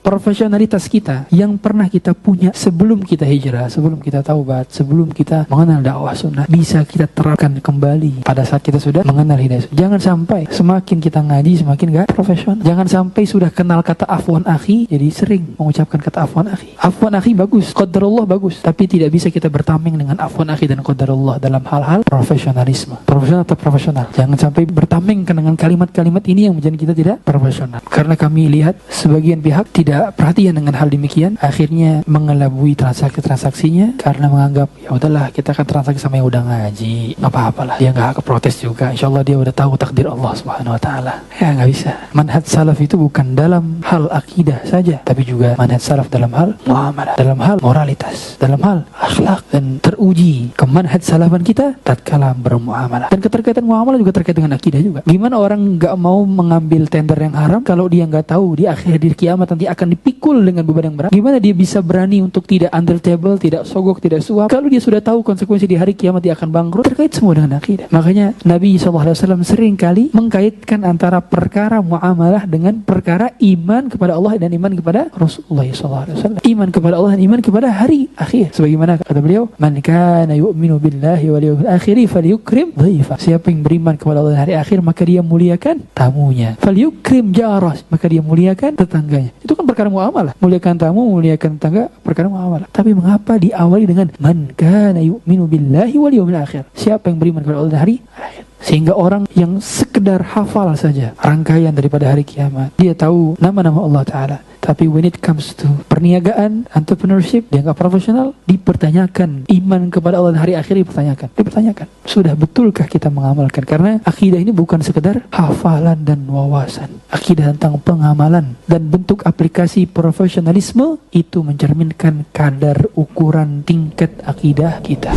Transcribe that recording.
profesionalitas kita yang pernah kita punya sebelum kita hijrah, sebelum kita taubat, sebelum kita mengenal dakwah sunnah, bisa kita terapkan kembali pada saat kita sudah mengenal hidayah. Jangan sampai semakin kita ngaji semakin gak profesional. Jangan sampai sudah kenal kata afwan akhi jadi sering mengucapkan kata afwan akhi. Afwan akhi bagus, qadarullah bagus, tapi tidak bisa kita bertameng dengan afwan akhi dan qadarullah dalam hal-hal profesionalisme. Profesional atau profesional. Jangan sampai bertameng dengan kalimat-kalimat ini yang menjadi kita tidak profesional. Karena kami lihat sebagian pihak tidak perhatian dengan hal demikian, akhirnya mengelabui transaksi-transaksinya karena menganggap ya udahlah kita akan transaksi sama yang udah ngaji, nggak apa-apalah, dia nggak protes juga, insyaallah dia udah tahu takdir Allah Subhanahu Wa Taala. Ya nggak bisa. Manhaj salaf itu bukan dalam hal akidah saja, tapi juga manhaj salaf dalam hal muamalah, dalam hal moralitas, dalam hal akhlak, dan teruji ke manhaj salafan kita tatkala bermuamalah. Dan keterkaitan muamalah juga terkait dengan akidah juga. Gimana orang nggak mau mengambil tender yang haram kalau dia nggak tahu di akhir di kiamat nanti akan dipikul dengan beban yang berat? Gimana dia bisa berani untuk tidak under table, tidak sogok, tidak suap kalau dia sudah tahu konsekuensi di hari kiamat dia akan bangkrut? Terkait semua dengan akidah. Makanya Nabi SAW sering kali mengkaitkan antara perkara muamalah dengan perkara iman kepada Allah dan iman kepada Rasulullah SAW. Iman kepada Allah dan iman kepada hari akhir. Sebagaimana kata beliau, man kana yu'minu billahi wal yawmil akhir falyukrim dhaifa. Siapa yang beriman kepada Allah dan hari akhir maka dia muliakan tamunya. Falyukrim jarah, maka dia muliakan tetangganya. Itu kan perkara muamalah. Muliakan tamu, muliakan tetangga, perkara muamalah. Tapi mengapa diawali dengan man kana yu'minu billahi wal yawmil akhir? Siapa yang beriman kepada Allah dan hari akhir? Sehingga orang yang sekedar hafal saja rangkaian daripada hari kiamat, dia tahu nama-nama Allah Ta'ala, tapi when it comes to perniagaan, entrepreneurship, dia nggak profesional, dipertanyakan. Iman kepada Allah dan hari akhir dipertanyakan. Sudah betulkah kita mengamalkan? Karena akidah ini bukan sekedar hafalan dan wawasan. Akidah tentang pengamalan dan bentuk aplikasi profesionalisme itu mencerminkan kadar ukuran tingkat akidah kita.